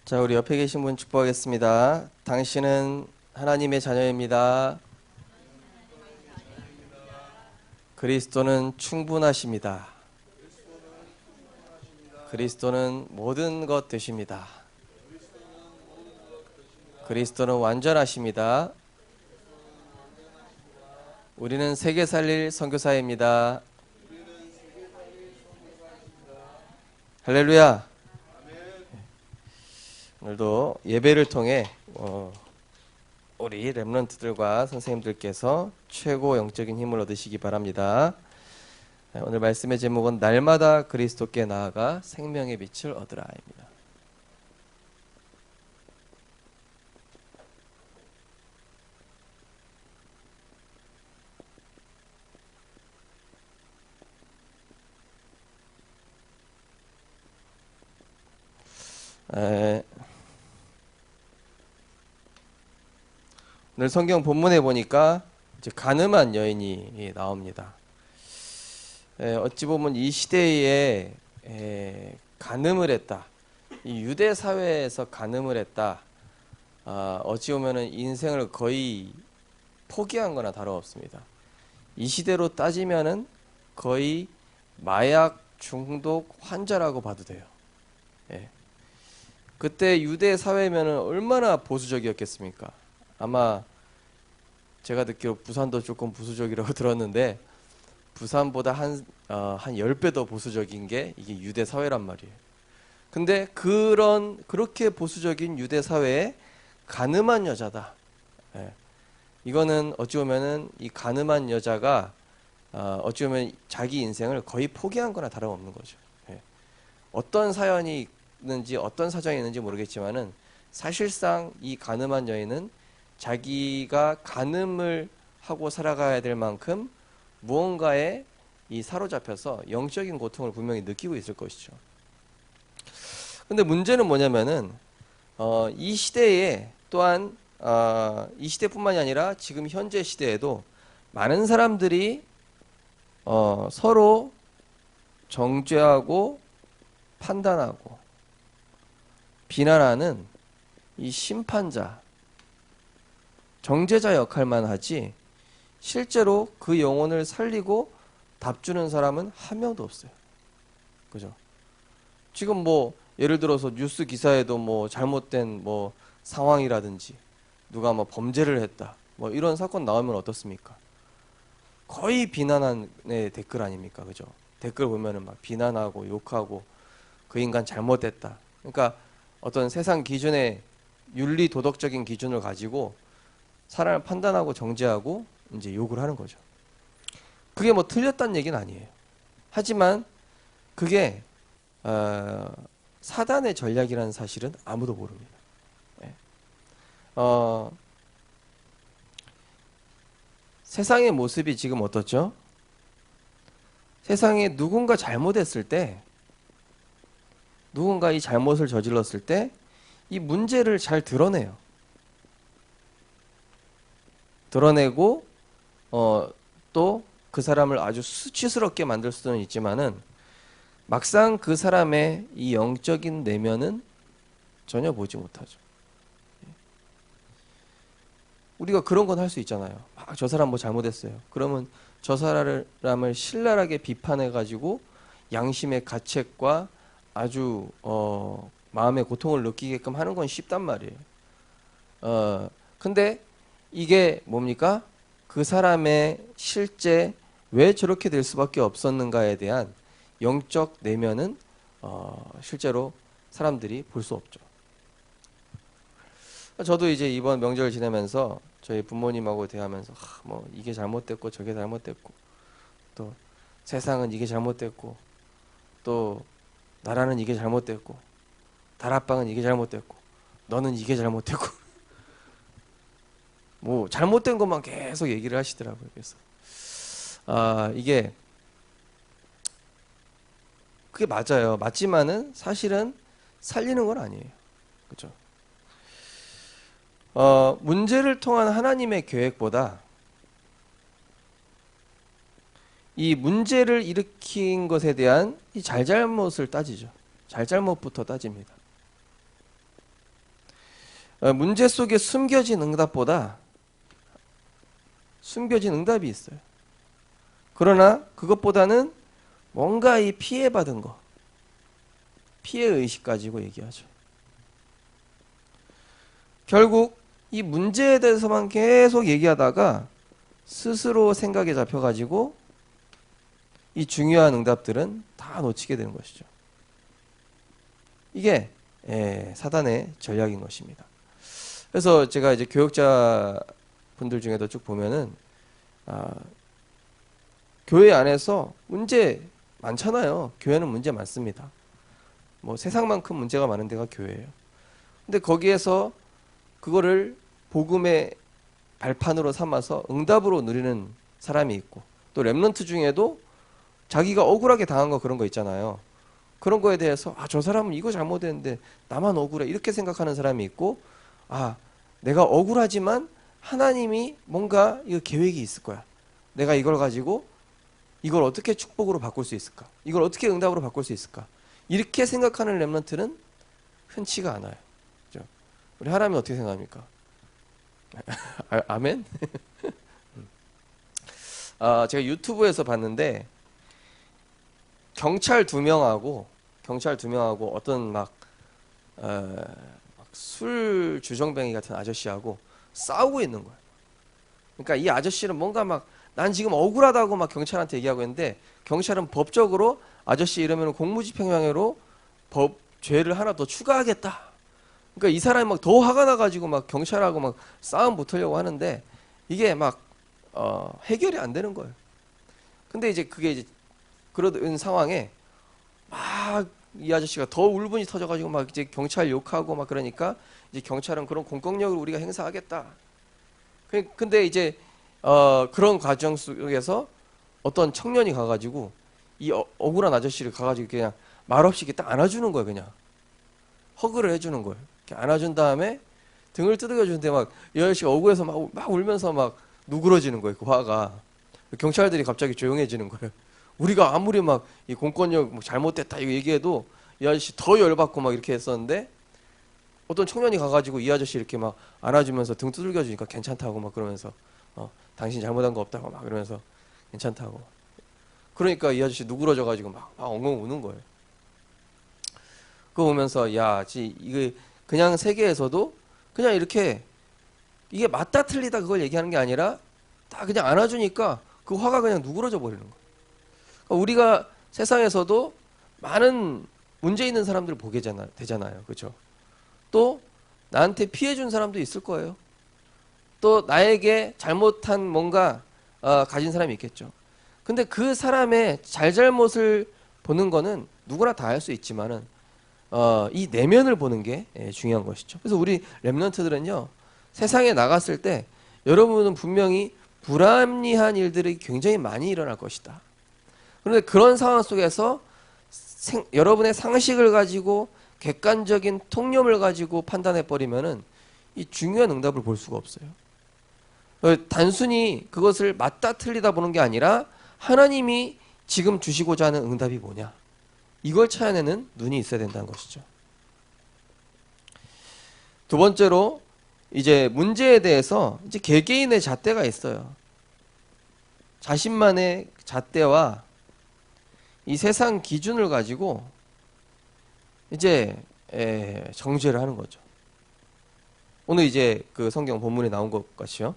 자, 우리 옆에 계신 분 축복하겠습니다. 당신은 하나님의 자녀입니다. 그리스도는 충분하십니다. 그리스도는 모든 것 되십니다. 그리스도는 완전하십니다. 우리는 세계 살릴 선교사입니다. 할렐루야. 오늘도 예배를 통해 우리 렘넌트들과 선생님들께서 최고 영적인 힘을 얻으시기 바랍니다. 오늘 말씀의 제목은 날마다 그리스도께 나아가 생명의 빛을 얻으라입니다. 오늘 성경 본문에 보니까 이제 가늠한 여인이 나옵니다. 어찌 보면 이 시대에 간음을 했다. 이 유대 사회에서 간음을 했다. 어찌 보면은 인생을 거의 포기한 거나 다름없습니다. 이 시대로 따지면은 거의 마약 중독 환자라고 봐도 돼요. 그때 유대 사회면은 얼마나 보수적이었겠습니까? 아마 제가 듣기로 부산도 조금 보수적이라고 들었는데 부산보다 한 10배 더 보수적인 게 이게 유대 사회란 말이에요. 근데 그렇게 보수적인 유대 사회에 가늠한 여자다. 이거는 어찌 보면은 이 가늠한 여자가 어찌 보면 자기 인생을 거의 포기한 거나 다름없는 거죠. 어떤 사연이 있는지 어떤 사정이 있는지 모르겠지만은 사실상 이 가늠한 여인은 자기가 간음을 하고 살아가야 될 만큼 무언가에 사로잡혀서 영적인 고통을 분명히 느끼고 있을 것이죠. 근데 문제는 뭐냐면은 이 시대에 또한 이 시대뿐만이 아니라 지금 현재 시대에도 많은 사람들이 서로 정죄하고 판단하고 비난하는 이 심판자, 정죄자 역할만 하지 실제로 그 영혼을 살리고 답 주는 사람은 한 명도 없어요. 그죠? 지금 뭐 예를 들어서 뉴스 기사에도 뭐 잘못된 뭐 상황이라든지 누가 뭐 범죄를 했다 뭐 이런 사건 나오면 어떻습니까? 거의 비난의 댓글 아닙니까? 그죠? 댓글 보면은 막 비난하고 욕하고 그 인간 잘못됐다. 그러니까 어떤 세상 기준의 윤리 도덕적인 기준을 가지고 사람을 판단하고 정죄하고 이제 욕을 하는 거죠. 그게 뭐 틀렸다는 얘기는 아니에요. 하지만 그게 사단의 전략이라는 사실은 아무도 모릅니다. 세상의 모습이 지금 어떻죠? 세상에 누군가 잘못했을 때, 누군가 이 잘못을 저질렀을 때 이 문제를 잘 드러내요. 드러내고 또 그 사람을 아주 수치스럽게 만들 수는 있지만은 막상 그 사람의 이 영적인 내면은 전혀 보지 못하죠. 우리가 그런 건 할 수 있잖아요. 저 사람 뭐 잘못했어요. 그러면 저 사람을 신랄하게 비판해 가지고 양심의 가책과 아주 마음의 고통을 느끼게끔 하는 건 쉽단 말이에요. 근데 이게 뭡니까? 그 사람의 실제 왜 저렇게 될 수밖에 없었는가에 대한 영적 내면은 실제로 사람들이 볼 수 없죠. 저도 이제 이번 명절 지내면서 저희 부모님하고 대하면서 뭐 이게 잘못됐고 저게 잘못됐고 또 세상은 이게 잘못됐고 또 나라는 이게 잘못됐고 다락방은 이게 잘못됐고 너는 이게 잘못됐고 뭐 잘못된 것만 계속 얘기를 하시더라고요. 그래서 이게 그게 맞아요. 맞지만은 사실은 살리는 건 아니에요. 그렇죠? 문제를 통한 하나님의 계획보다 이 문제를 일으킨 것에 대한 이 잘잘못을 따지죠. 잘잘못부터 따집니다. 문제 속에 숨겨진 응답보다 숨겨진 응답이 있어요. 그러나 그것보다는 뭔가 이 피해받은 거, 피해의식 가지고 얘기하죠. 결국 이 문제에 대해서만 계속 얘기하다가 스스로 생각에 잡혀가지고 이 중요한 응답들은 다 놓치게 되는 것이죠. 이게 사단의 전략인 것입니다. 그래서 제가 이제 교역자 분들 중에도 쭉 보면은 교회 안에서 문제 많잖아요. 교회는 문제 많습니다. 뭐 세상만큼 문제가 많은 데가 교회예요. 근데 거기에서 그거를 복음의 발판으로 삼아서 응답으로 누리는 사람이 있고, 또 렘넌트 중에도 자기가 억울하게 당한 거 그런 거 있잖아요. 그런 거에 대해서 저 사람은 이거 잘못했는데 나만 억울해 이렇게 생각하는 사람이 있고, 내가 억울하지만 하나님이 뭔가 이거 계획이 있을 거야. 내가 이걸 가지고 이걸 어떻게 축복으로 바꿀 수 있을까? 이걸 어떻게 응답으로 바꿀 수 있을까? 이렇게 생각하는 렘넌트는 흔치가 않아요. 그렇죠? 우리 하나님 어떻게 생각합니까? 아멘? 제가 유튜브에서 봤는데 경찰 두 명하고 어떤 술 주정뱅이 같은 아저씨하고 싸우고 있는 거예요. 그러니까 이 아저씨는 뭔가 난 지금 억울하다고 경찰한테 얘기하고 있는데, 경찰은 법적으로 아저씨 이러면 공무집행방해로 죄를 하나 더 추가하겠다. 그러니까 이 사람이 더 화가 나가지고 경찰하고 싸움 붙으려고 하는데 이게 해결이 안 되는 거예요. 근데 이제 그게 이제 그런 상황에 이 아저씨가 더 울분이 터져가지고 이제 경찰 욕하고 그러니까 이제 경찰은 그런 공권력을 우리가 행사하겠다. 근데 이제 그런 과정 속에서 어떤 청년이 가가지고 이 억울한 아저씨를 가가지고 그냥 말없이 이렇게 딱 안아주는 거예요. 그냥 허그를 해주는 거예요. 이렇게 안아준 다음에 등을 두들겨주는데 이 아저씨가 억울해서 막 울면서 누그러지는 거예요. 그 화가. 경찰들이 갑자기 조용해지는 거예요. 우리가 아무리 이 공권력 잘못됐다 이거 얘기해도 이 아저씨 더 열받고 이렇게 했었는데, 어떤 청년이 가가지고 이 아저씨 이렇게 안아주면서 등 두들겨주니까 괜찮다고 그러면서 당신 잘못한 거 없다고 그러면서 괜찮다고. 그러니까 이 아저씨 누그러져가지고 엉엉 우는 거예요. 그거 보면서 이게 그냥 세계에서도 그냥 이렇게 이게 맞다 틀리다 그걸 얘기하는 게 아니라 다 그냥 안아주니까 그 화가 그냥 누그러져 버리는 거예요. 그러니까 우리가 세상에서도 많은 문제 있는 사람들을 보게 되잖아요. 그렇죠? 또 나한테 피해 준 사람도 있을 거예요. 또 나에게 잘못한 뭔가 가진 사람이 있겠죠. 근데 그 사람의 잘잘못을 보는 거는 누구나 다 할 수 있지만은 이 내면을 보는 게 중요한 것이죠. 그래서 우리 렘넌트들은요, 세상에 나갔을 때 여러분은 분명히 불합리한 일들이 굉장히 많이 일어날 것이다. 그런데 그런 상황 속에서 여러분의 상식을 가지고 객관적인 통념을 가지고 판단해 버리면은 이 중요한 응답을 볼 수가 없어요. 단순히 그것을 맞다 틀리다 보는 게 아니라 하나님이 지금 주시고자 하는 응답이 뭐냐, 이걸 찾아내는 눈이 있어야 된다는 것이죠. 두 번째로 이제 문제에 대해서 이제 개개인의 잣대가 있어요. 자신만의 잣대와 이 세상 기준을 가지고 이제 정죄를 하는 거죠. 오늘 이제 그 성경 본문에 나온 것 같이요.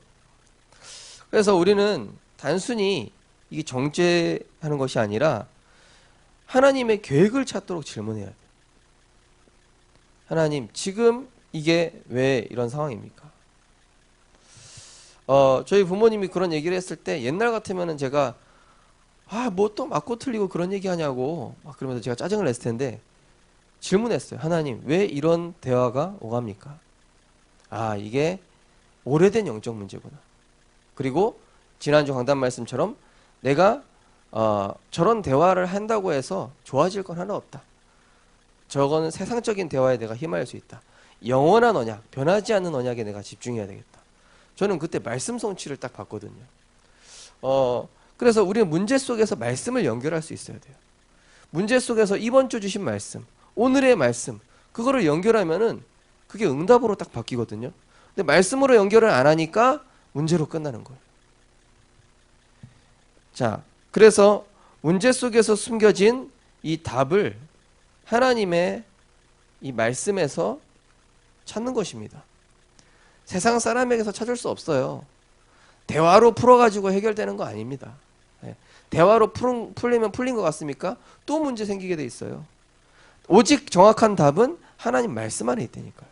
그래서 우리는 단순히 이게 정죄하는 것이 아니라 하나님의 계획을 찾도록 질문해야 돼요. 하나님, 지금 이게 왜 이런 상황입니까? 저희 부모님이 그런 얘기를 했을 때 옛날 같으면은 제가 뭐 또 맞고 틀리고 그런 얘기 하냐고 그러면서 제가 짜증을 냈을 텐데 질문했어요. 하나님, 왜 이런 대화가 오갑니까? 이게 오래된 영적 문제구나. 그리고 지난주 강단 말씀처럼 내가 저런 대화를 한다고 해서 좋아질 건 하나 없다. 저거는 세상적인 대화에 내가 힘할 수 있다. 영원한 언약, 변하지 않는 언약에 내가 집중해야 되겠다. 저는 그때 말씀 성취를 딱 봤거든요. 그래서 우리는 문제 속에서 말씀을 연결할 수 있어야 돼요. 문제 속에서 이번 주 주신 말씀, 오늘의 말씀, 그거를 연결하면은 그게 응답으로 딱 바뀌거든요. 근데 말씀으로 연결을 안 하니까 문제로 끝나는 거예요. 자, 그래서 문제 속에서 숨겨진 이 답을 하나님의 이 말씀에서 찾는 것입니다. 세상 사람에게서 찾을 수 없어요. 대화로 풀어가지고 해결되는 거 아닙니다. 대화로 풀리면 풀린 것 같습니까? 또 문제 생기게 돼 있어요. 오직 정확한 답은 하나님 말씀 안에 있다니까요.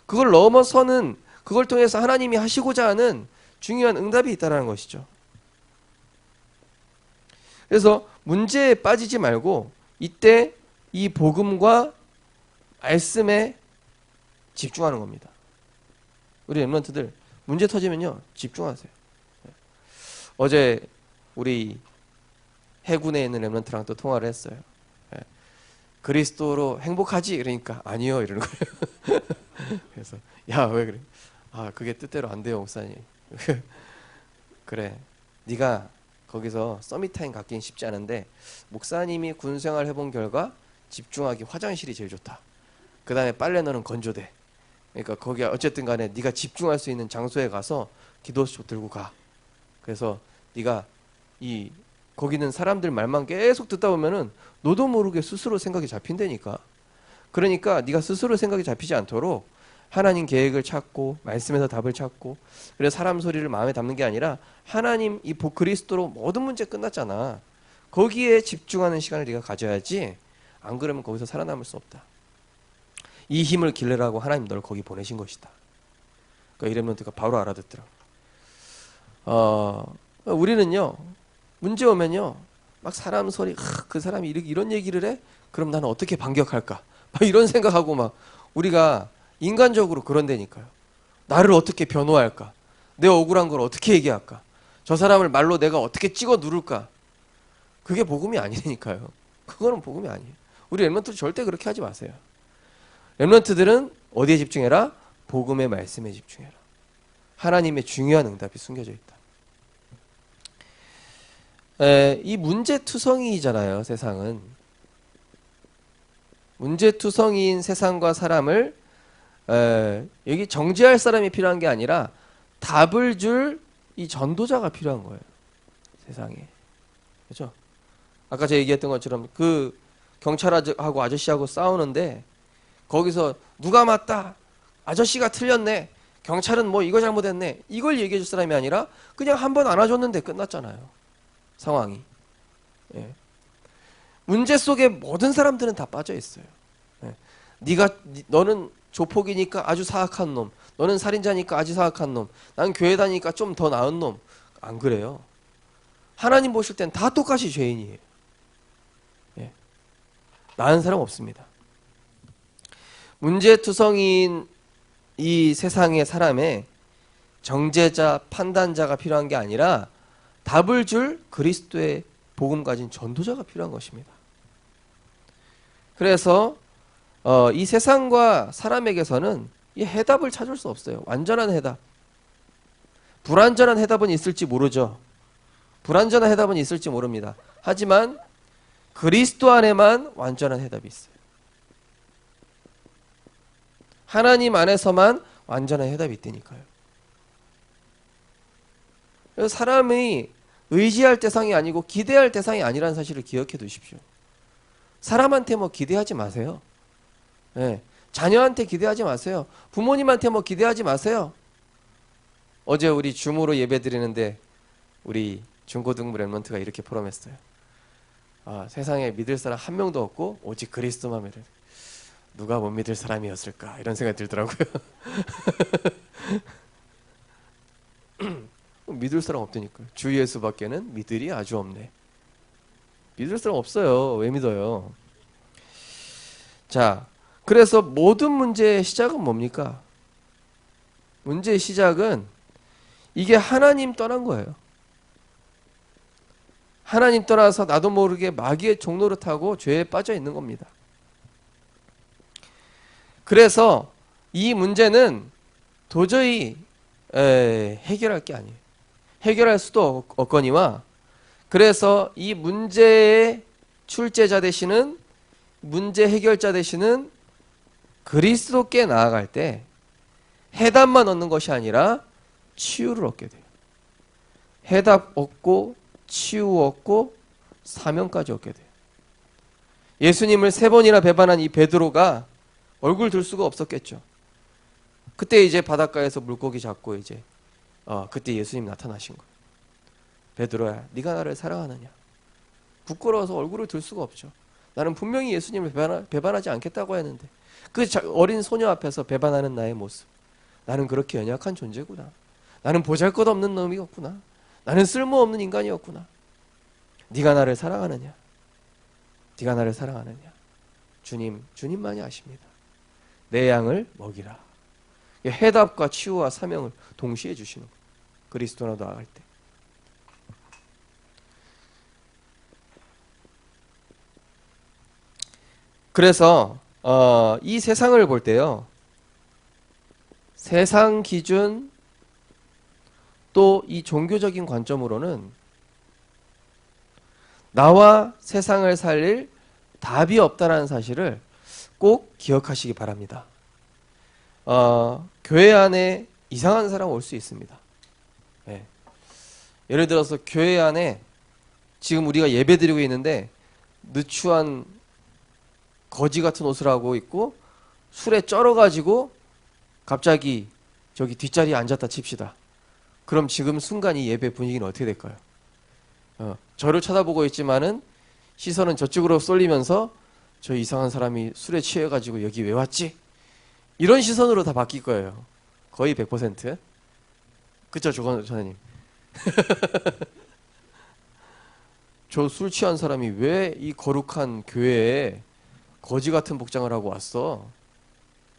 그걸 넘어서는, 그걸 통해서 하나님이 하시고자 하는 중요한 응답이 있다는 것이죠. 그래서 문제에 빠지지 말고 이때 이 복음과 말씀에 집중하는 겁니다. 우리 렘넌트들 문제 터지면요 집중하세요. 어제 우리 해군에 있는 렘넌트랑 또 통화를 했어요. 그리스도로 행복하지? 그러니까 아니요 이러는 거예요. 그래서 야 왜 그래? 아 그게 뜻대로 안 돼요 목사님. 그래 네가 거기서 서밋타임 갖기는 쉽지 않은데 목사님이 군생활 해본 결과 집중하기 화장실이 제일 좋다. 그 다음에 빨래 넣는 건조대. 그러니까 거기 어쨌든 간에 네가 집중할 수 있는 장소에 가서 기도수 들고 가. 그래서 네가 거기는 사람들 말만 계속 듣다 보면은 너도 모르게 스스로 생각이 잡힌다니까. 그러니까 네가 스스로 생각이 잡히지 않도록 하나님 계획을 찾고 말씀에서 답을 찾고, 그래서 사람 소리를 마음에 담는 게 아니라 하나님 이 그리스도로 모든 문제 끝났잖아. 거기에 집중하는 시간을 네가 가져야지. 안 그러면 거기서 살아남을 수 없다. 이 힘을 길러라고 하나님 너를 거기 보내신 것이다. 그러니까 이 렘넌트가 바로 알아듣더라고. 우리는요 문제 오면요 막 사람 소리, 그 사람이 이런 얘기를 해? 그럼 나는 어떻게 반격할까? 막 이런 생각하고 막 우리가 인간적으로 그런다니까요. 나를 어떻게 변호할까? 내 억울한 걸 어떻게 얘기할까? 저 사람을 말로 내가 어떻게 찍어 누를까? 그게 복음이 아니니까요. 그거는 복음이 아니에요. 우리 렘넌트들 절대 그렇게 하지 마세요. 렘넌트들은 어디에 집중해라? 복음의 말씀에 집중해라. 하나님의 중요한 응답이 숨겨져 있다. 이 문제투성이잖아요. 세상은 문제투성이인 세상과 사람을 여기 정죄할 사람이 필요한 게 아니라 답을 줄 이 전도자가 필요한 거예요. 세상에. 그렇죠? 아까 제가 얘기했던 것처럼 그 경찰하고 아저씨하고 싸우는데 거기서 누가 맞다, 아저씨가 틀렸네, 경찰은 뭐 이거 잘못했네, 이걸 얘기해 줄 사람이 아니라 그냥 한 번 안아줬는데 끝났잖아요. 상황이. 예. 문제 속에 모든 사람들은 다 빠져 있어요. 예. 너는 조폭이니까 아주 사악한 놈, 너는 살인자니까 아주 사악한 놈, 난 교회 다니니까 좀 더 나은 놈. 안 그래요. 하나님 보실 땐 다 똑같이 죄인이에요. 예. 나은 사람 없습니다. 문제투성이인 이 세상의 사람에 정죄자, 판단자가 필요한 게 아니라 답을 줄 그리스도의 복음 가진 전도자가 필요한 것입니다. 그래서 이 세상과 사람에게서는 이 해답을 찾을 수 없어요. 완전한 해답. 불완전한 해답은 있을지 모르죠. 불완전한 해답은 있을지 모릅니다. 하지만 그리스도 안에만 완전한 해답이 있어요. 하나님 안에서만 완전한 해답이 있다니까요. 그래서 사람이 의지할 대상이 아니고 기대할 대상이 아니라는 사실을 기억해 두십시오. 사람한테 뭐 기대하지 마세요. 네. 자녀한테 기대하지 마세요. 부모님한테 뭐 기대하지 마세요. 어제 우리 줌으로 예배 드리는데 우리 중고등부 렘넌트가 이렇게 포럼했어요. 세상에 믿을 사람 한 명도 없고 오직 그리스도만 믿을, 누가 못 믿을 사람이었을까 이런 생각이 들더라고요. 믿을 사람 없다니까요. 주 예수밖에는 믿을이 아주 없네. 믿을 사람 없어요. 왜 믿어요? 자, 그래서 모든 문제의 시작은 뭡니까? 문제의 시작은 이게 하나님 떠난 거예요. 하나님 떠나서 나도 모르게 마귀의 종로를 타고 죄에 빠져 있는 겁니다. 그래서 이 문제는 도저히 해결할 게 아니에요. 해결할 수도 없거니와, 그래서 이 문제의 출제자 되시는, 문제 해결자 되시는 그리스도께 나아갈 때 해답만 얻는 것이 아니라 치유를 얻게 돼요. 해답 얻고 치유 얻고 사명까지 얻게 돼요. 예수님을 3번이나 배반한 이 베드로가 얼굴 들 수가 없었겠죠. 그때 이제 바닷가에서 물고기 잡고 이제 그때 예수님 나타나신 거예요. 베드로야, 네가 나를 사랑하느냐? 부끄러워서 얼굴을 들 수가 없죠. 나는 분명히 예수님을 배반하지 않겠다고 했는데 그 어린 소녀 앞에서 배반하는 나의 모습. 나는 그렇게 연약한 존재구나. 나는 보잘것없는 놈이었구나. 나는 쓸모없는 인간이었구나. 네가 나를 사랑하느냐? 네가 나를 사랑하느냐? 주님만이 아십니다. 내 양을 먹이라. 해답과 치유와 사명을 동시에 주시는 거예요. 그리스도로 나아갈 때. 그래서 이 세상을 볼 때요. 세상 기준 또 이 종교적인 관점으로는 나와 세상을 살릴 답이 없다는 사실을 꼭 기억하시기 바랍니다. 교회 안에 이상한 사람 올 수 있습니다. 네. 예를 들어서 교회 안에 지금 우리가 예배 드리고 있는데 느추한 거지 같은 옷을 하고 있고 술에 쩔어가지고 갑자기 저기 뒷자리에 앉았다 칩시다. 그럼 지금 순간 이 예배 분위기는 어떻게 될까요? 저를 쳐다보고 있지만은 시선은 저쪽으로 쏠리면서 저 이상한 사람이 술에 취해가지고 여기 왜 왔지? 이런 시선으로 다 바뀔 거예요. 거의 100%. 그쵸, 조건 전사님? 저 술 취한 사람이 왜 이 거룩한 교회에 거지 같은 복장을 하고 왔어?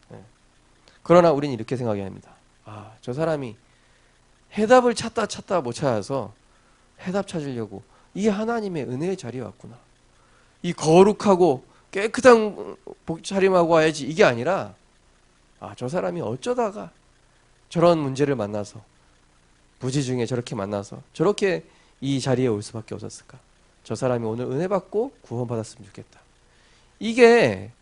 네. 그러나 우리는 이렇게 생각해야 합니다. 저 사람이 해답을 찾다 못 찾아서 해답 찾으려고 이 하나님의 은혜의 자리에 왔구나. 이 거룩하고 깨끗한 차림하고 와야지 이게 아니라 저 사람이 어쩌다가 저런 문제를 만나서 부지 중에 저렇게 만나서 저렇게 이 자리에 올 수밖에 없었을까. 저 사람이 오늘 은혜 받고 구원받았으면 좋겠다. 이게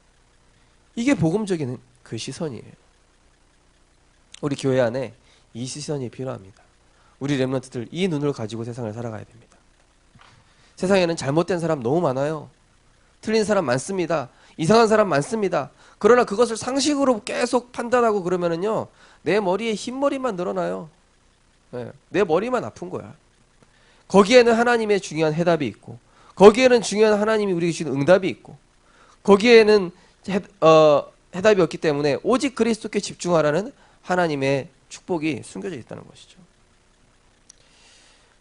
복음적인 그 시선이에요. 우리 교회 안에 이 시선이 필요합니다. 우리 렘넌트들 이 눈을 가지고 세상을 살아가야 됩니다. 세상에는 잘못된 사람 너무 많아요. 틀린 사람 많습니다. 이상한 사람 많습니다. 그러나 그것을 상식으로 계속 판단하고 그러면은요, 내 머리에 흰머리만 늘어나요. 네, 내 머리만 아픈 거야. 거기에는 하나님의 중요한 해답이 있고, 거기에는 중요한 하나님이 우리에게 주신 응답이 있고, 거기에는 해답이 없기 때문에 오직 그리스도께 집중하라는 하나님의 축복이 숨겨져 있다는 것이죠.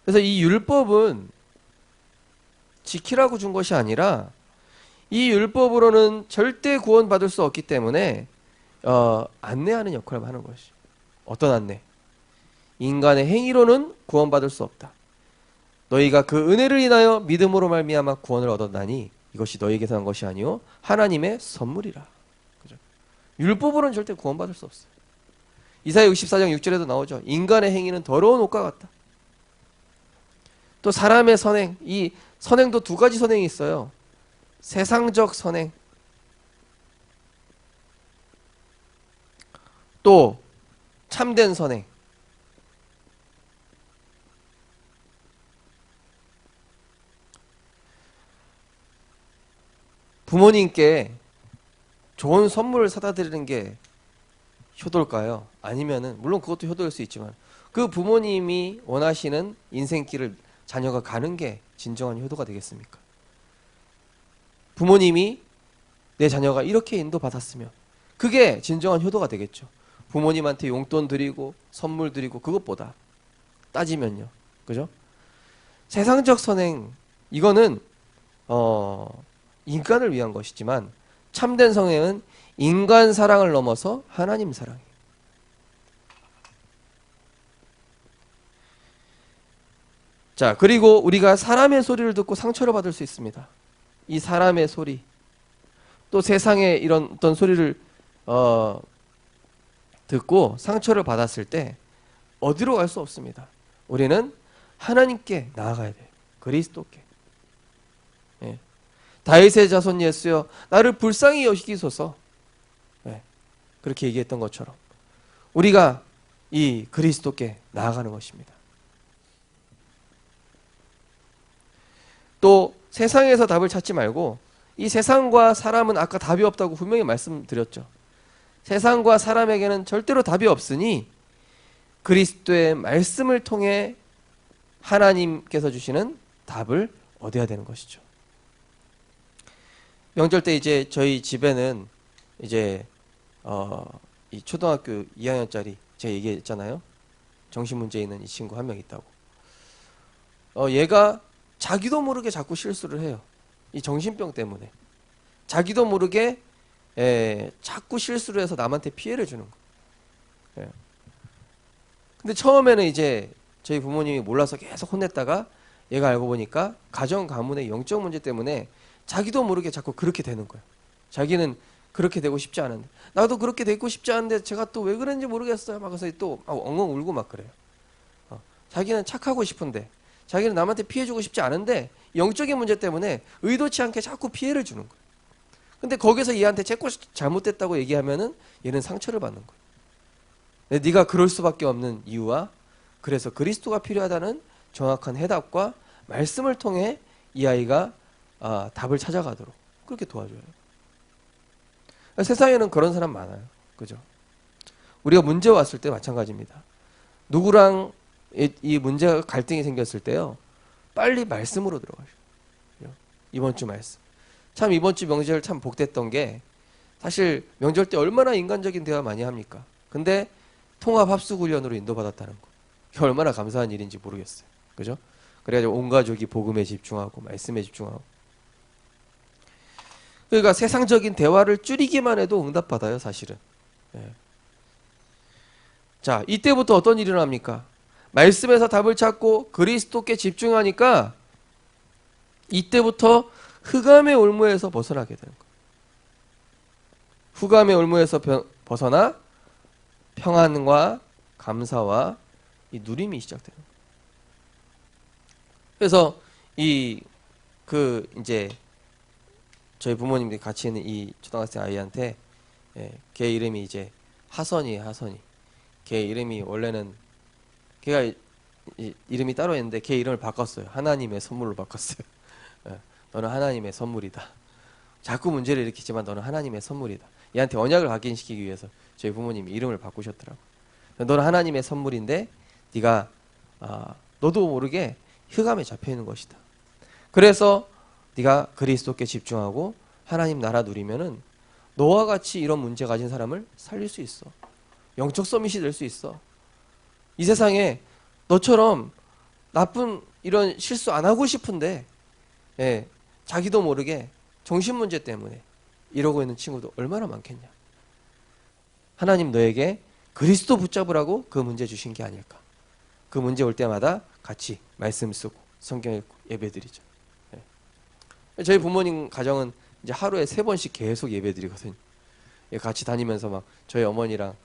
그래서 이 율법은 지키라고 준 것이 아니라 이 율법으로는 절대 구원받을 수 없기 때문에 안내하는 역할을 하는 것이죠. 어떤 안내? 인간의 행위로는 구원받을 수 없다. 너희가 그 은혜를 인하여 믿음으로 말미암아 구원을 얻었나니 이것이 너희에게서 난 것이 아니요 하나님의 선물이라. 그죠? 율법으로는 절대 구원받을 수 없어요. 이사야 64장 6절에도 나오죠. 인간의 행위는 더러운 옷과 같다. 또 사람의 선행, 이 선행도 두 가지 선행이 있어요. 세상적 선행, 또 참된 선행. 부모님께 좋은 선물을 사다 드리는 게 효도일까요? 아니면은 물론 그것도 효도일 수 있지만 그 부모님이 원하시는 인생길을 자녀가 가는 게 진정한 효도가 되겠습니까? 부모님이 내 자녀가 이렇게 인도받았으면 그게 진정한 효도가 되겠죠. 부모님한테 용돈 드리고 선물 드리고 그것보다 따지면요. 그죠? 세상적 선행 이거는 인간을 위한 것이지만 참된 선행은 인간 사랑을 넘어서 하나님 사랑이에요. 자, 그리고 우리가 사람의 소리를 듣고 상처를 받을 수 있습니다. 이 사람의 소리, 또 세상의 이런 어떤 소리를 듣고 상처를 받았을 때 어디로 갈 수 없습니다. 우리는 하나님께 나아가야 돼요. 그리스도께. 예. 다윗의 자손 예수여 나를 불쌍히 여기소서. 예. 그렇게 얘기했던 것처럼 우리가 이 그리스도께 나아가는 것입니다. 또 세상에서 답을 찾지 말고 이 세상과 사람은 아까 답이 없다고 분명히 말씀드렸죠. 세상과 사람에게는 절대로 답이 없으니 그리스도의 말씀을 통해 하나님께서 주시는 답을 얻어야 되는 것이죠. 명절 때 이제 저희 집에는 이제 이 초등학교 2학년짜리 제가 얘기했잖아요. 정신문제 있는 이 친구 한 명 있다고. 얘가 자기도 모르게 자꾸 실수를 해요. 이 정신병 때문에. 자기도 모르게 자꾸 실수를 해서 남한테 피해를 주는 거예요. 근데 처음에는 이제 저희 부모님이 몰라서 계속 혼냈다가 얘가 알고 보니까 가정 가문의 영적 문제 때문에 자기도 모르게 자꾸 그렇게 되는 거예요. 자기는 그렇게 되고 싶지 않은데 나도 그렇게 되고 싶지 않은데 제가 또 왜 그런지 모르겠어요. 막 그래서 또 엉엉 울고 막 그래요. 자기는 착하고 싶은데 자기는 남한테 피해 주고 싶지 않은데 영적인 문제 때문에 의도치 않게 자꾸 피해를 주는 거예요. 근데 거기서 얘한테 제 것 잘못됐다고 얘기하면은 얘는 상처를 받는 거예요. 근데 네가 그럴 수밖에 없는 이유와 그래서 그리스도가 필요하다는 정확한 해답과 말씀을 통해 이 아이가 답을 찾아가도록 그렇게 도와줘요. 세상에는 그런 사람 많아요. 그죠? 우리가 문제 왔을 때 마찬가지입니다. 누구랑 이 문제가 갈등이 생겼을 때요. 빨리 말씀으로 들어가셔요. 이번 주 말씀. 참 이번 주 명절 참 복됐던 게 사실 명절 때 얼마나 인간적인 대화 많이 합니까? 근데 통합합숙훈련으로 인도받았다는 거. 이게 얼마나 감사한 일인지 모르겠어요. 그죠? 그래가지고 온 가족이 복음에 집중하고 말씀에 집중하고. 그러니까 세상적인 대화를 줄이기만 해도 응답받아요, 사실은. 예. 자, 이때부터 어떤 일이 일어납니까? 말씀에서 답을 찾고 그리스도께 집중하니까 이때부터 흑암의 올무에서 벗어나게 되는 거예요. 흑암의 올무에서 벗어나 평안과 감사와 이 누림이 시작되는 거예요. 그래서 이제 저희 부모님들이 같이 있는 이 초등학생 아이한테 걔 이름이 이제 하선이에요. 하선이. 걔 이름이 원래는 걔가 이름이 따로 있는데 걔 이름을 바꿨어요. 하나님의 선물로 바꿨어요. 너는 하나님의 선물이다. 자꾸 문제를 일으키지만 너는 하나님의 선물이다. 얘한테 언약을 확인시키기 위해서 저희 부모님이 이름을 바꾸셨더라고요. 너는 하나님의 선물인데 네가 너도 모르게 흑암에 잡혀 있는 것이다. 그래서 네가 그리스도께 집중하고 하나님 나라 누리면은 너와 같이 이런 문제 가진 사람을 살릴 수 있어. 영적 서밋이 될 수 있어. 이 세상에 너처럼 나쁜 이런 실수 안 하고 싶은데 자기도 모르게 정신 문제 때문에 이러고 있는 친구도 얼마나 많겠냐. 하나님 너에게 그리스도 붙잡으라고 그 문제 주신 게 아닐까. 그 문제 올 때마다 같이 말씀 쓰고 성경 읽고 예배드리죠. 저희 부모님 가정은 이제 하루에 3번씩 계속 예배드리거든요. 같이 다니면서 막 저희 어머니랑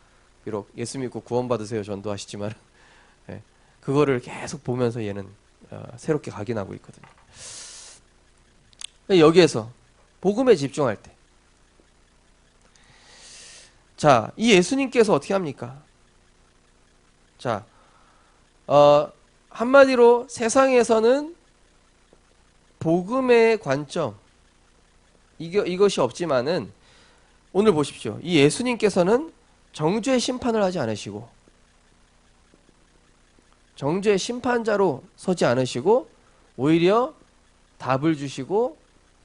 비록 예수 믿고 구원받으세요 전도하시지만 그거를 계속 보면서 얘는 새롭게 각인하고 있거든요. 여기에서 복음에 집중할 때 자, 이 예수님께서 어떻게 합니까? 자, 한마디로 세상에서는 복음의 관점 이것이 없지만은 오늘 보십시오. 이 예수님께서는 정죄 심판을 하지 않으시고 정죄 심판자로 서지 않으시고 오히려 답을 주시고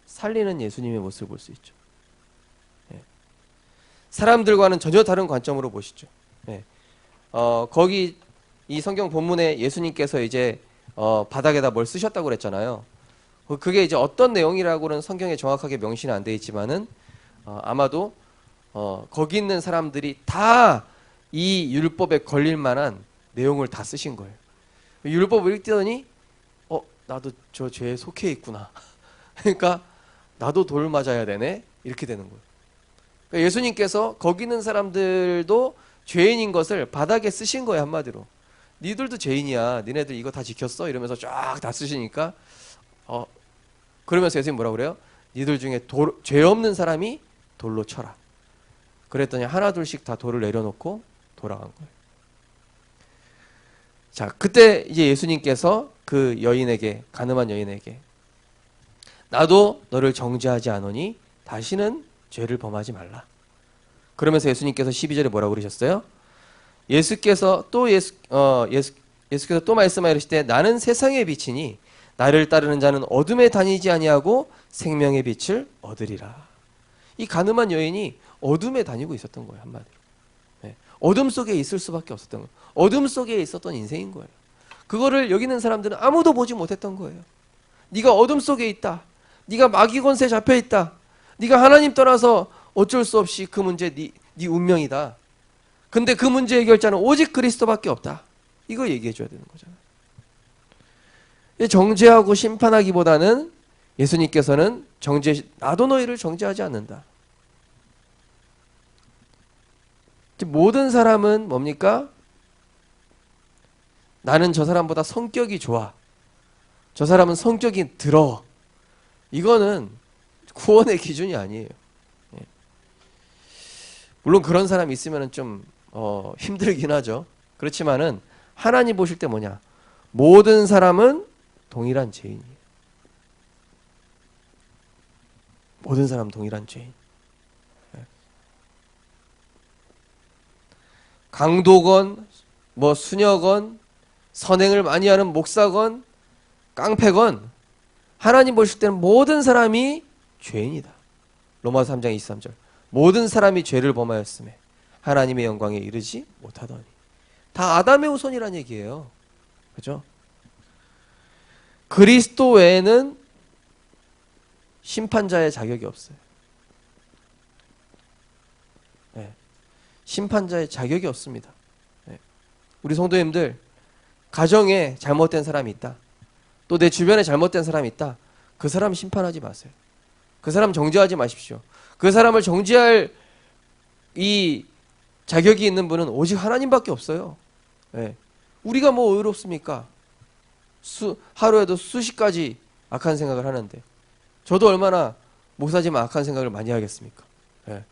살리는 예수님의 모습을 볼 수 있죠. 사람들과는 전혀 다른 관점으로 보시죠. 거기 이 성경 본문에 예수님께서 이제 바닥에다 뭘 쓰셨다고 그랬잖아요. 그게 이제 어떤 내용이라고는 성경에 정확하게 명시는 안 돼 있지만은 아마도 거기 있는 사람들이 다 이 율법에 걸릴 만한 내용을 다 쓰신 거예요. 율법을 읽더니 나도 저 죄에 속해 있구나. 그러니까 나도 돌 맞아야 되네. 이렇게 되는 거예요. 그러니까 예수님께서 거기 있는 사람들도 죄인인 것을 바닥에 쓰신 거예요. 한마디로. 니들도 죄인이야. 니네들 이거 다 지켰어? 이러면서 쫙 다 쓰시니까 그러면서 예수님 뭐라고 그래요? 니들 중에 죄 없는 사람이 돌로 쳐라. 그랬더니 하나둘씩 다 돌을 내려놓고 돌아간 거예요. 자, 그때 이제 예수님께서 그 여인에게, 가늠한 여인에게, 나도 너를 정죄하지 않으니 다시는 죄를 범하지 말라. 그러면서 예수님께서 12절에 뭐라고 그러셨어요? 예수께서 또 말씀하여 이르시되 나는 세상의 빛이니 나를 따르는 자는 어둠에 다니지 아니하고 생명의 빛을 얻으리라. 이 가늠한 여인이 어둠에 다니고 있었던 거예요, 한마디로. 네. 어둠 속에 있을 수밖에 없었던 거예요. 어둠 속에 있었던 인생인 거예요. 그거를 여기 있는 사람들은 아무도 보지 못했던 거예요. 네가 어둠 속에 있다. 네가 마귀 권세에 잡혀 있다. 네가 하나님 떠나서 어쩔 수 없이 그 문제 네 운명이다. 근데 그 문제 해결자는 오직 그리스도밖에 없다. 이거 얘기해 줘야 되는 거잖아요. 정죄하고 심판하기보다는 예수님께서는 나도 너희를 정죄하지 않는다. 모든 사람은 뭡니까? 나는 저 사람보다 성격이 좋아. 저 사람은 성격이 더러워. 이거는 구원의 기준이 아니에요. 물론 그런 사람이 있으면 좀 힘들긴 하죠. 그렇지만은 하나님 보실 때 뭐냐? 모든 사람은 동일한 죄인이에요. 모든 사람 동일한 죄인. 강도건, 수녀건, 선행을 많이 하는 목사건, 깡패건, 하나님 보실 때는 모든 사람이 죄인이다. 로마서 3장 23절. 모든 사람이 죄를 범하였음에 하나님의 영광에 이르지 못하더니. 다 아담의 후손이란 얘기예요. 그죠? 그리스도 외에는 심판자의 자격이 없어요. 네. 심판자의 자격이 없습니다. 네. 우리 성도님들, 가정에 잘못된 사람이 있다. 또 내 주변에 잘못된 사람이 있다. 그 사람 심판하지 마세요. 그 사람 정죄하지 마십시오. 그 사람을 정죄할 이 자격이 있는 분은 오직 하나님밖에 없어요. 네. 우리가 뭐 의롭습니까? 하루에도 수십 가지 악한 생각을 하는데, 저도 얼마나 목사지만 악한 생각을 많이 하겠습니까? 네.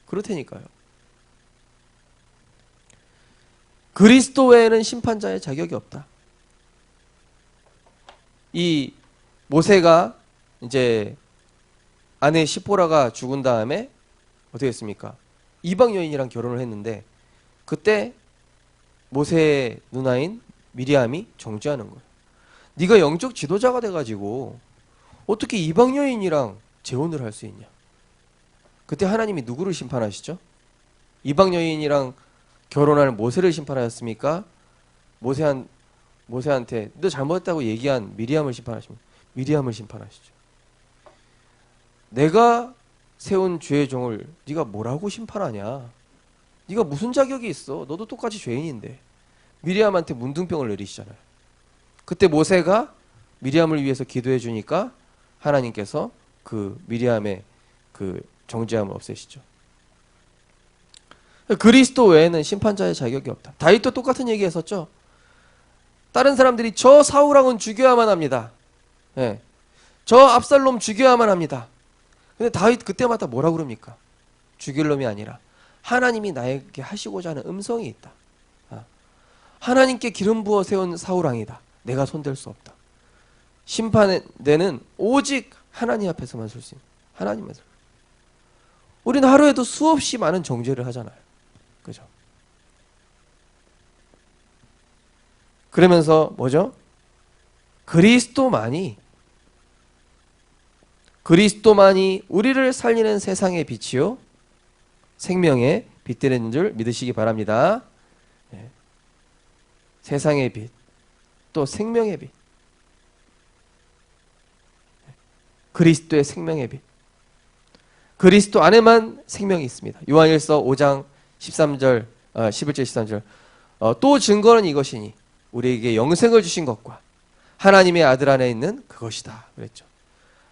그렇다니까요. 그리스도 외에는 심판자의 자격이 없다. 이 모세가 이제 아내 시포라가 죽은 다음에 어떻게 했습니까? 이방 여인이랑 결혼을 했는데, 그때 모세의 누나인 미리암이 정죄하는 거예요. 네가 영적 지도자가 돼가지고 어떻게 이방 여인이랑 재혼을 할 수 있냐? 그때 하나님이 누구를 심판하시죠? 이방 여인이랑 결혼할 모세를 심판하셨습니까? 모세한테 너 잘못했다고 얘기한 미리암을 심판하십니까? 미리암을 심판하시죠. 내가 세운 죄의 종을 네가 뭐라고 심판하냐? 네가 무슨 자격이 있어? 너도 똑같이 죄인인데. 미리암한테 문둥병을 내리시잖아요. 그때 모세가 미리암을 위해서 기도해 주니까 하나님께서 그 미리암의 그 정죄함을 없애시죠. 그리스도 외에는 심판자의 자격이 없다. 다윗도 똑같은 얘기 했었죠. 다른 사람들이 저 사울왕은 죽여야만 합니다. 네. 저 압살롬 죽여야만 합니다. 근데 다윗 그때마다 뭐라 그럽니까? 죽일 놈이 아니라 하나님이 나에게 하시고자 하는 음성이 있다. 하나님께 기름 부어 세운 사울왕이다. 내가 손댈 수 없다. 심판에는 오직 하나님 앞에서만 설 수 있는, 하나님에서. 우리는 하루에도 수없이 많은 정죄를 하잖아요. 그죠? 그러면서 뭐죠? 그리스도만이 우리를 살리는 세상의 빛이요 생명의 빛되는 줄 믿으시기 바랍니다. 네. 세상의 빛, 또 생명의 빛, 그리스도의 생명의 빛. 그리스도 안에만 생명이 있습니다. 요한일서 5장 11절 13절. 또 증거는 이것이니 우리에게 영생을 주신 것과 하나님의 아들 안에 있는 그것이다. 그랬죠.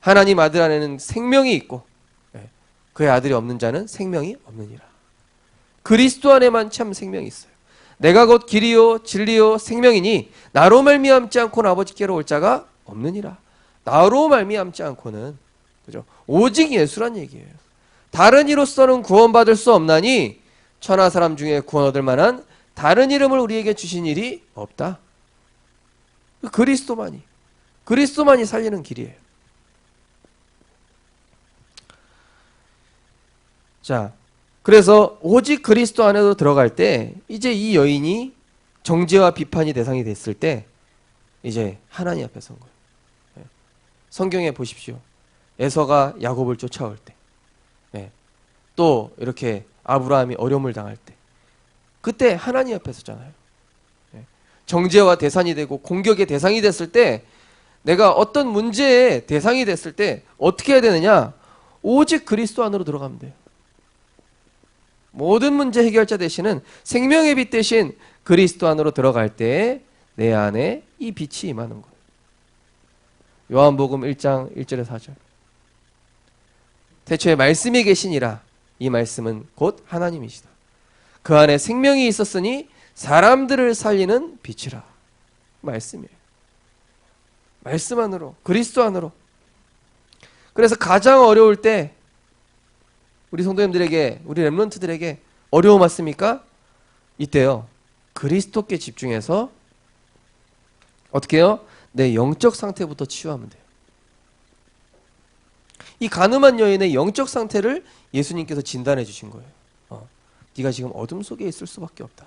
하나님 아들 안에는 생명이 있고 그의 아들이 없는 자는 생명이 없느니라. 그리스도 안에만 참 생명이 있어요. 내가 곧 길이요 진리요 생명이니 나로 말미암지 않고는 아버지께로 올 자가 없느니라. 나로 말미암지 않고는, 그죠? 오직 예수란 얘기예요. 다른 이로서는 구원받을 수 없나니 천하 사람 중에 구원 얻을 만한 다른 이름을 우리에게 주신 일이 없다. 그리스도만이 살리는 길이에요. 자, 그래서 오직 그리스도 안에도 들어갈 때 이제 이 여인이 정죄와 비판이 대상이 됐을 때 이제 하나님 앞에 선 거예요. 성경에 보십시오. 에서가 야곱을 쫓아올 때, 또 이렇게 아브라함이 어려움을 당할 때, 그때 하나님 앞에 섰잖아요. 정죄와 대상이 되고 공격의 대상이 됐을 때, 내가 어떤 문제의 대상이 됐을 때 어떻게 해야 되느냐? 오직 그리스도 안으로 들어가면 돼요. 모든 문제 해결자 되시는 생명의 빛 대신 그리스도 안으로 들어갈 때 내 안에 이 빛이 임하는 거예요. 요한복음 1장 1절에 4절. 태초에 말씀이 계시니라. 이 말씀은 곧 하나님이시다. 그 안에 생명이 있었으니 사람들을 살리는 빛이라. 말씀이에요. 말씀 안으로, 그리스도 안으로. 그래서 가장 어려울 때 우리 성도님들에게, 우리 렘넌트들에게 어려움 왔습니까? 이때요, 그리스도께 집중해서 어떻게 해요? 내 영적 상태부터 치유하면 돼요. 이 가늠한 여인의 영적 상태를 예수님께서 진단해 주신 거예요. 네가 지금 어둠 속에 있을 수밖에 없다.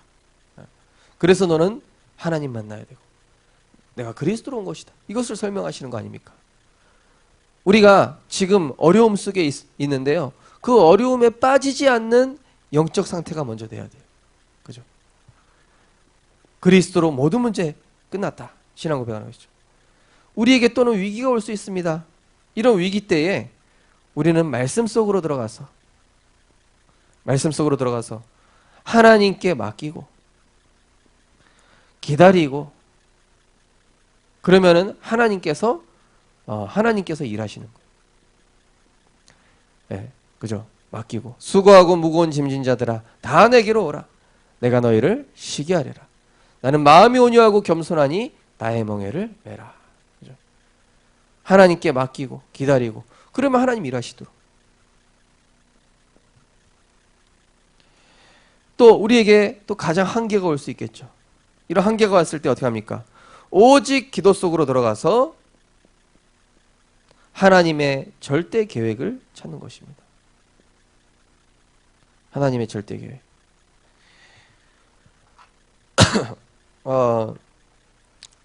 그래서 너는 하나님 만나야 되고 내가 그리스도로 온 것이다. 이것을 설명하시는 거 아닙니까? 우리가 지금 어려움 속에 있는데요, 그 어려움에 빠지지 않는 영적 상태가 먼저 돼야 돼요. 그죠? 그리스도로 모든 문제 끝났다. 신앙 고백하는 것이죠. 우리에게 또는 위기가 올 수 있습니다. 이런 위기 때에 우리는 말씀 속으로 들어가서 하나님께 맡기고 기다리고, 그러면은 하나님께서 일하시는 거예요. 그죠? 맡기고 수고하고 무거운 짐진 자들아 다 내게로 오라. 내가 너희를 쉬게 하리라. 나는 마음이 온유하고 겸손하니 나의 멍에를 메라. 그죠? 하나님께 맡기고 기다리고, 그러면 하나님 일하시도록. 또 우리에게 또 가장 한계가 올 수 있겠죠. 이런 한계가 왔을 때 어떻게 합니까? 오직 기도 속으로 들어가서 하나님의 절대 계획을 찾는 것입니다. 하나님의 절대 계획.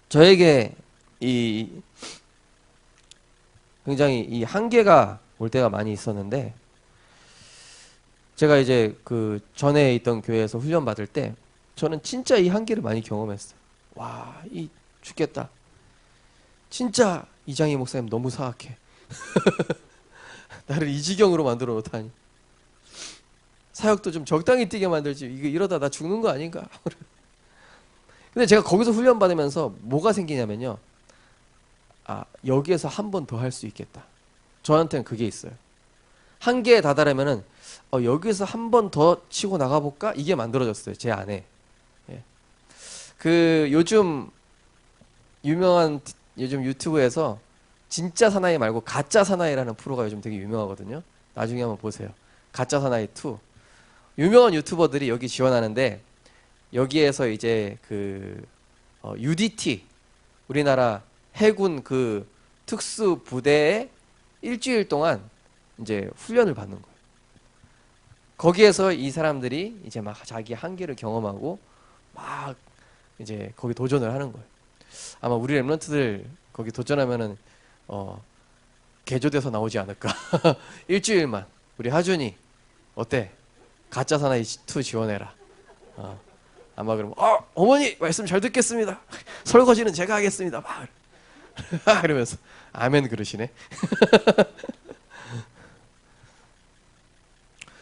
저에게 굉장히 이 한계가 올 때가 많이 있었는데, 제가 이제 그 전에 있던 교회에서 훈련 받을 때 저는 진짜 이 한계를 많이 경험했어요. 와, 이 죽겠다. 진짜 이장희 목사님 너무 사악해. 나를 이 지경으로 만들어 놓다니. 사역도 좀 적당히 뛰게 만들지. 이러다 나 죽는 거 아닌가? 근데 제가 거기서 훈련 받으면서 뭐가 생기냐면요, 여기에서 한 번 더 할 수 있겠다. 저한테는 그게 있어요. 한계에 다다르면은 여기에서 한 번 더 치고 나가볼까? 이게 만들어졌어요, 제 안에. 그 요즘 유튜브에서 진짜 사나이 말고 가짜 사나이라는 프로가 요즘 되게 유명하거든요. 나중에 한번 보세요. 가짜 사나이 2. 유명한 유튜버들이 여기 지원하는데, 여기에서 이제 그 UDT, 우리나라 해군 그 특수 부대에 일주일 동안 이제 훈련을 받는 거예요. 거기에서 이 사람들이 이제 막 자기 한계를 경험하고 막 이제 거기 도전을 하는 거예요. 아마 우리 렘넌트들 거기 도전하면은 개조돼서 나오지 않을까. 일주일만. 우리 하준이 어때? 가짜 사나이 2 지원해라. 아마 그러면 어머니 말씀 잘 듣겠습니다. 설거지는 제가 하겠습니다. 막 이러면서 아멘 그러시네.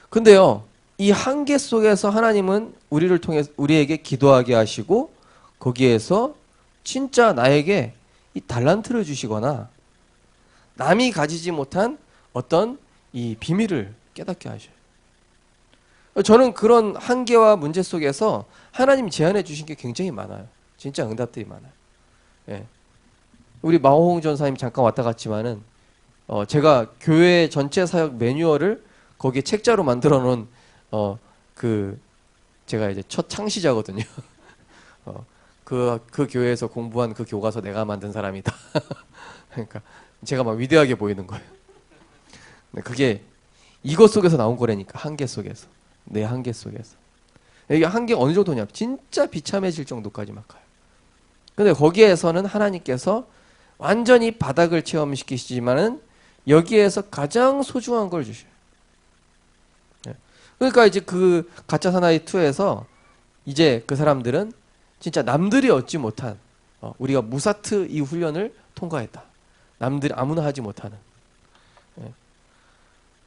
근데요, 이 한계 속에서 하나님은 우리를 통해 우리에게 기도하게 하시고, 거기에서 진짜 나에게 이 달란트를 주시거나 남이 가지지 못한 어떤 이 비밀을 깨닫게 하셔요. 저는 그런 한계와 문제 속에서 하나님이 제안해 주신 게 굉장히 많아요. 진짜 응답들이 많아요. 우리 마호홍 전사님 잠깐 왔다 갔지만은 제가 교회 전체 사역 매뉴얼을 거기에 책자로 만들어 놓은 제가 이제 첫 창시자거든요. 그 교회에서 공부한 그 교과서 내가 만든 사람이다. 그러니까 제가 막 위대하게 보이는 거예요. 근데 그게 이것 속에서 나온 거라니까. 한계 속에서. 내 한계 속에서. 이게 한계 어느 정도냐? 진짜 비참해질 정도까지 막 가요. 근데 거기에서는 하나님께서 완전히 바닥을 체험시키시지만은 여기에서 가장 소중한 걸 주셔요. 그러니까 이제 그 가짜 사나이 2에서 이제 그 사람들은 진짜 남들이 얻지 못한 우리가 무사트 이 훈련을 통과했다. 남들이 아무나 하지 못하는.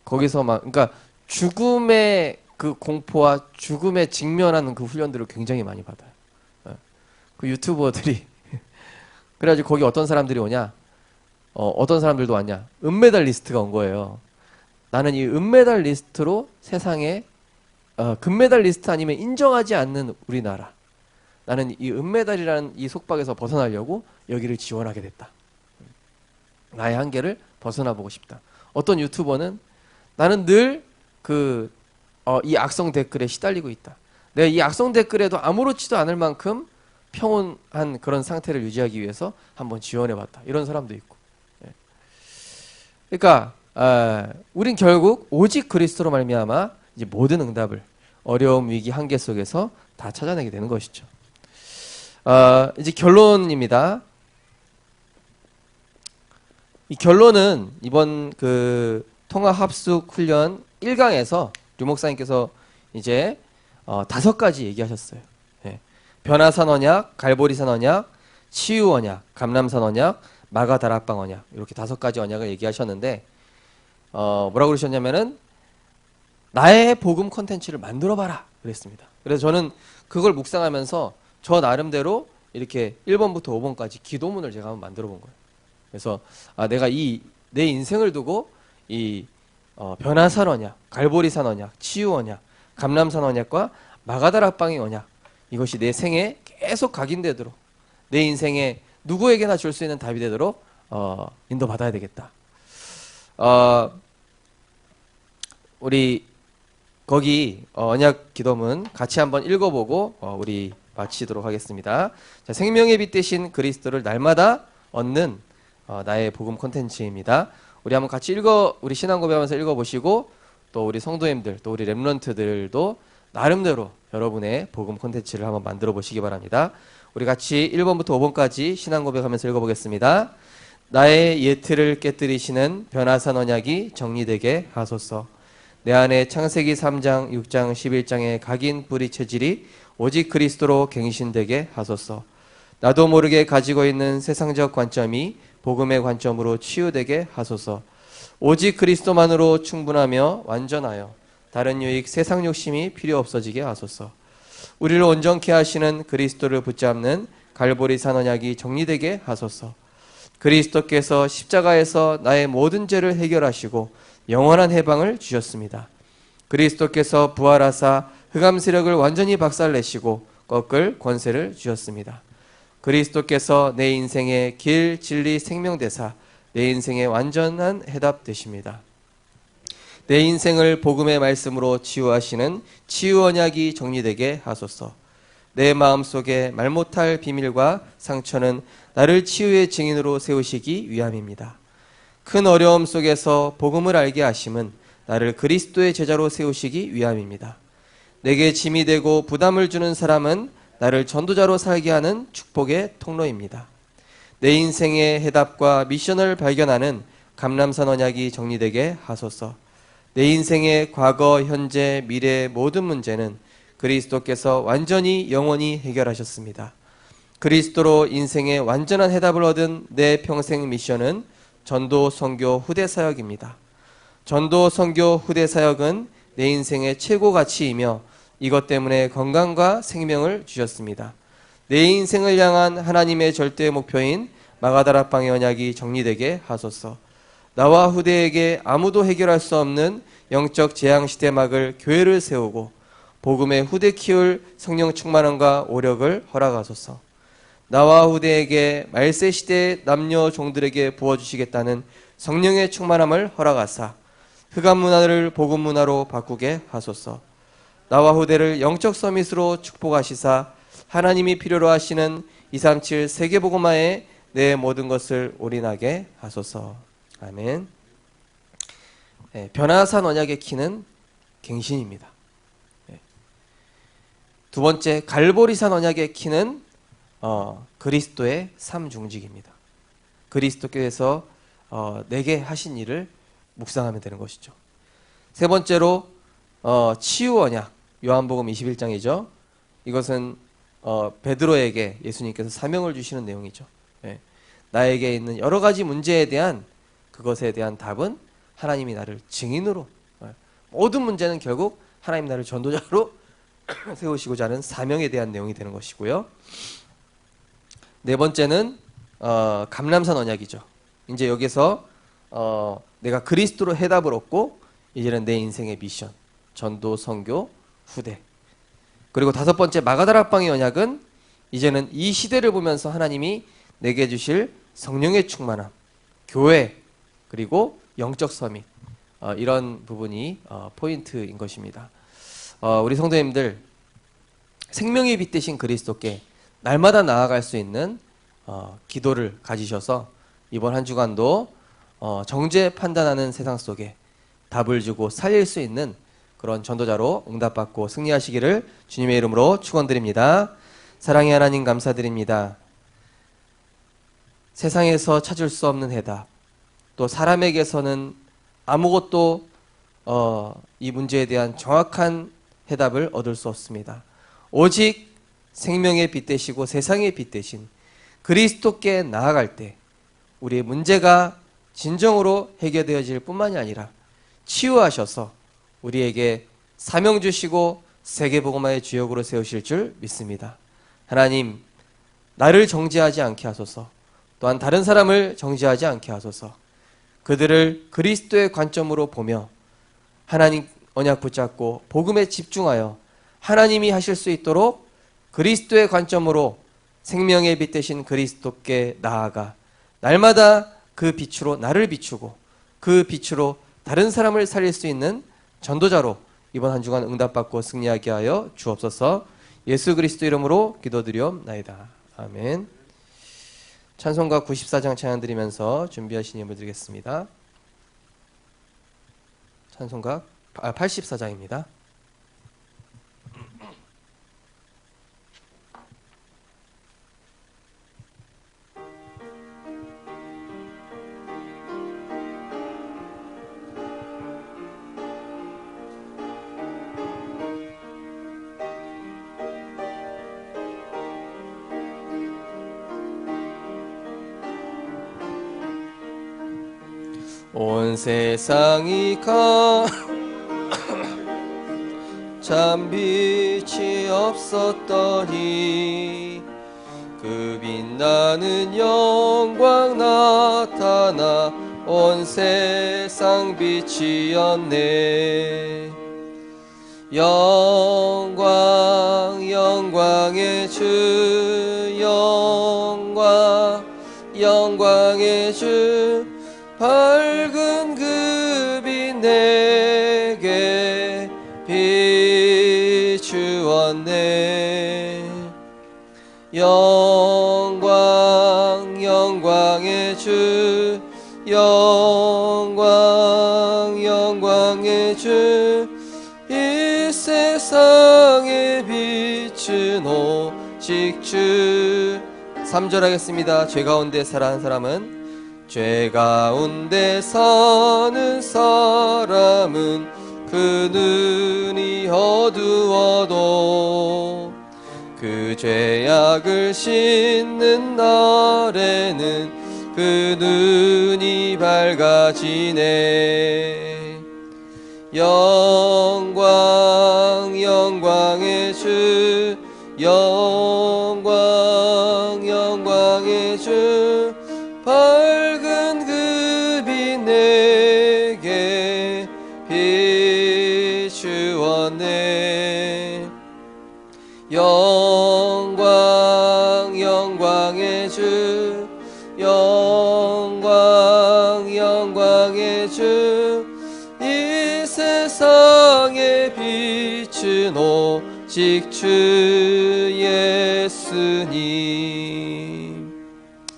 거기서 막 그러니까 죽음의 그 공포와 죽음에 직면하는 그 훈련들을 굉장히 많이 받아요. 그 유튜버들이 그래가지고 거기 어떤 사람들이 오냐? 어떤 사람들도 왔냐? 은메달리스트가 온 거예요. 나는 이 은메달리스트로 세상에 금메달리스트 아니면 인정하지 않는 우리나라. 나는 이 은메달이라는 이 속박에서 벗어나려고 여기를 지원하게 됐다. 나의 한계를 벗어나보고 싶다. 어떤 유튜버는 나는 늘 이 악성 댓글에 시달리고 있다. 내가 이 악성 댓글에도 아무렇지도 않을 만큼 평온한 그런 상태를 유지하기 위해서 한번 지원해봤다. 이런 사람도 있고. 그러니까 우린 결국 오직 그리스도로 말미암아 이제 모든 응답을 어려움, 위기, 한계 속에서 다 찾아내게 되는 것이죠. 이제 결론입니다. 이 결론은 이번 그 통합합숙 훈련 1강에서 류 목사님께서 이제 5가지 얘기하셨어요. 변화산 언약, 갈보리산 언약, 치유 언약, 감람산 언약, 마가다락방 언약 이렇게 5가지 언약을 얘기하셨는데 뭐라고 그러셨냐면은 나의 복음 콘텐츠를 만들어봐라 그랬습니다. 그래서 저는 그걸 묵상하면서 저 나름대로 이렇게 1번부터 5번까지 기도문을 제가 한번 만들어 본 거예요. 그래서 내가 내 인생을 두고 이 변화산 언약, 갈보리산 언약, 치유 언약, 감람산 언약과 마가다락방의 언약 이것이 내 생에 계속 각인되도록 내 인생에 누구에게나 줄 수 있는 답이 되도록 인도받아야 되겠다. 우리 거기 언약 기도문 같이 한번 읽어보고 우리 마치도록 하겠습니다. 자, 생명의 빛 대신 그리스도를 날마다 얻는 나의 복음 콘텐츠입니다. 우리 한번 같이 우리 신앙 고백하면서 읽어보시고 또 우리 성도님들 또 우리 렘넌트들도 나름대로 여러분의 복음 콘텐츠를 한번 만들어 보시기 바랍니다. 우리 같이 1번부터 5번까지 신앙 고백하면서 읽어보겠습니다. 나의 예틀을 깨뜨리시는 변화산 언약이 정리되게 하소서. 내 안에 창세기 3장, 6장, 11장의 각인 뿌리 체질이 오직 그리스도로 갱신되게 하소서. 나도 모르게 가지고 있는 세상적 관점이 복음의 관점으로 치유되게 하소서. 오직 그리스도만으로 충분하며 완전하여 다른 유익, 세상 욕심이 필요 없어지게 하소서. 우리를 온전케 하시는 그리스도를 붙잡는 갈보리산 언약이 정리되게 하소서. 그리스도께서 십자가에서 나의 모든 죄를 해결하시고 영원한 해방을 주셨습니다. 그리스도께서 부활하사 흑암 세력을 완전히 박살내시고 꺾을 권세를 주셨습니다. 그리스도께서 내 인생의 길, 진리, 생명 되사 내 인생의 완전한 해답 되십니다. 내 인생을 복음의 말씀으로 치유하시는 치유 언약이 정리되게 하소서. 내 마음속에 말 못할 비밀과 상처는 나를 치유의 증인으로 세우시기 위함입니다. 큰 어려움 속에서 복음을 알게 하심은 나를 그리스도의 제자로 세우시기 위함입니다. 내게 짐이 되고 부담을 주는 사람은 나를 전도자로 살게 하는 축복의 통로입니다. 내 인생의 해답과 미션을 발견하는 감람산 언약이 정리되게 하소서. 내 인생의 과거, 현재, 미래의 모든 문제는 그리스도께서 완전히 영원히 해결하셨습니다. 그리스도로 인생의 완전한 해답을 얻은 내 평생 미션은 전도, 선교, 후대 사역입니다. 전도, 선교, 후대 사역은 내 인생의 최고 가치이며 이것 때문에 건강과 생명을 주셨습니다. 내 인생을 향한 하나님의 절대 목표인 마가다락방의 언약이 정리되게 하소서. 나와 후대에게 아무도 해결할 수 없는 영적 재앙시대 막을 교회를 세우고 복음의 후대 키울 성령 충만함과 오력을 허락하소서. 나와 후대에게 말세시대 남녀 종들에게 부어주시겠다는 성령의 충만함을 허락하사 흑암 문화를 복음 문화로 바꾸게 하소서. 나와 후대를 영적 서밋으로 축복하시사 하나님이 필요로 하시는 237 세계복음화에 내 모든 것을 올인하게 하소서. 아멘. 네, 변화산 언약의 키는 갱신입니다. 네. 두 번째, 갈보리산 언약의 키는 그리스도의 삼중직입니다. 그리스도께서 내게 하신 일을 묵상하면 되는 것이죠. 세 번째로 치유 언약, 요한복음 21장이죠. 이것은 베드로에게 예수님께서 사명을 주시는 내용이죠. 예. 나에게 있는 여러 가지 문제에 대한 그것에 대한 답은 하나님이 나를 증인으로, 모든 문제는 결국 하나님 나를 전도자로 세우시고자 하는 사명에 대한 내용이 되는 것이고요. 네 번째는 감람산 언약이죠. 이제 여기서 내가 그리스도로 해답을 얻고 이제는 내 인생의 미션, 전도, 선교, 후대. 그리고 다섯 번째 마가다락방의 언약은 이제는 이 시대를 보면서 하나님이 내게 주실 성령의 충만함, 교회, 그리고 영적 서밋, 이런 부분이 포인트인 것입니다. 우리 성도님들, 생명의 빛 되신 그리스도께 날마다 나아갈 수 있는 기도를 가지셔서 이번 한 주간도 정죄 판단하는 세상 속에 답을 주고 살릴 수 있는 그런 전도자로 응답받고 승리하시기를 주님의 이름으로 축원드립니다. 사랑의 하나님 감사드립니다. 세상에서 찾을 수 없는 해답, 또 사람에게서는 아무것도 이 문제에 대한 정확한 해답을 얻을 수 없습니다. 오직 생명의 빛 되시고 세상의 빛 되신 그리스도께 나아갈 때 우리의 문제가 진정으로 해결되어질 뿐만이 아니라 치유하셔서 우리에게 사명 주시고 세계복음화의 주역으로 세우실 줄 믿습니다. 하나님, 나를 정죄하지 않게 하소서. 또한 다른 사람을 정죄하지 않게 하소서. 그들을 그리스도의 관점으로 보며 하나님 언약 붙잡고 복음에 집중하여 하나님이 하실 수 있도록 그리스도의 관점으로 생명의 빛 되신 그리스도께 나아가 날마다 그 빛으로 나를 비추고 그 빛으로 다른 사람을 살릴 수 있는 전도자로 이번 한 주간 응답받고 승리하게 하여 주옵소서. 예수 그리스도 이름으로 기도드리옵나이다. 아멘. 찬송가 94장 찬양 드리면서 준비하신 예물 드리겠습니다. 찬송가 84장입니다. 온 세상이 참 빛이 없었더니 그 빛나는 영광 나타나 온 세상 빛이었네. 영광 영광의 주, 영광 영광의 주, 밝은 그 빛 내게 비추었네. 영광 영광의 주, 영광 영광의 주, 이 세상에 빛은 오직 주. 3절 하겠습니다. 죄 가운데 살아한 사람은, 죄 가운데 사는 사람은 그 눈이 어두워도 그 죄악을 씻는 날에는 그 눈이 밝아지네. 영광 영광의 주, 영광 영광의 주, 밝은 그 빛 내게 비추었네. 영광 영광의 주, 영광 영광의 주, 이 세상의 빛은 오직 주 예수님.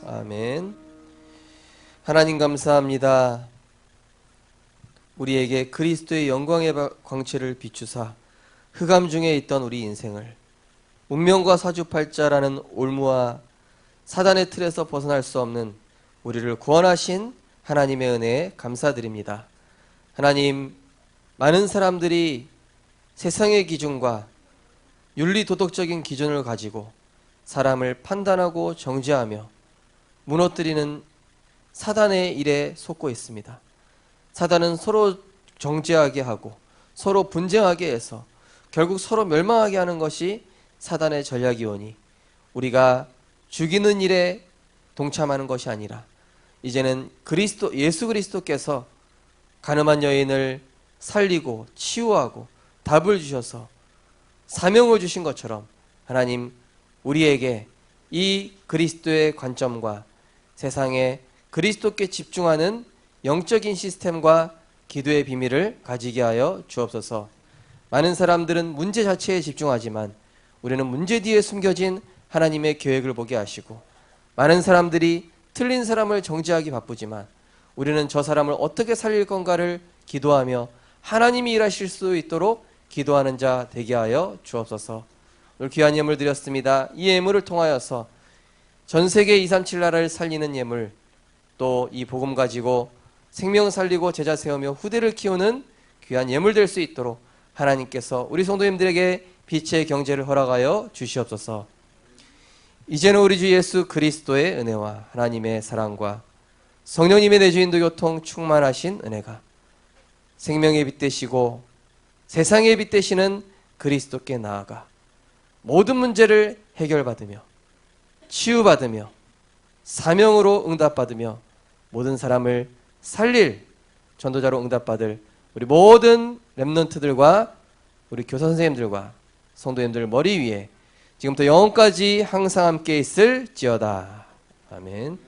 아멘. 하나님 감사합니다. 우리에게 그리스도의 영광의 광채를 비추사 흑암 중에 있던 우리 인생을 운명과 사주팔자라는 올무와 사단의 틀에서 벗어날 수 없는 우리를 구원하신 하나님의 은혜에 감사드립니다. 하나님, 많은 사람들이 세상의 기준과 윤리도덕적인 기준을 가지고 사람을 판단하고 정죄하며 무너뜨리는 사단의 일에 속고 있습니다. 사단은 서로 정죄하게 하고 서로 분쟁하게 해서 결국 서로 멸망하게 하는 것이 사단의 전략이오니 우리가 죽이는 일에 동참하는 것이 아니라 이제는 예수 그리스도께서 가늠한 여인을 살리고 치유하고 답을 주셔서 사명을 주신 것처럼 하나님, 우리에게 이 그리스도의 관점과 세상에 그리스도께 집중하는 영적인 시스템과 기도의 비밀을 가지게 하여 주옵소서. 많은 사람들은 문제 자체에 집중하지만 우리는 문제 뒤에 숨겨진 하나님의 계획을 보게 하시고, 많은 사람들이 틀린 사람을 정죄하기 바쁘지만 우리는 저 사람을 어떻게 살릴 건가를 기도하며 하나님이 일하실 수 있도록 기도하는 자 되게 하여 주옵소서. 오늘 귀한 예물 드렸습니다. 이 예물을 통하여서 전 세계 237 나라를 살리는 예물, 또 이 복음 가지고 생명 살리고 제자 세우며 후대를 키우는 귀한 예물 될 수 있도록 하나님께서 우리 성도님들에게 빛의 경제를 허락하여 주시옵소서. 이제는 우리 주 예수 그리스도의 은혜와 하나님의 사랑과 성령님의 내주인도 교통 충만하신 은혜가 생명의 빛 되시고 세상의 빛 되시는 그리스도께 나아가 모든 문제를 해결받으며 치유받으며 사명으로 응답받으며 모든 사람을 살릴 전도자로 응답받을 우리 모든 렘넌트들과 우리 교사 선생님들과 성도님들 머리 위에 지금부터 영원까지 항상 함께 있을지어다. 아멘.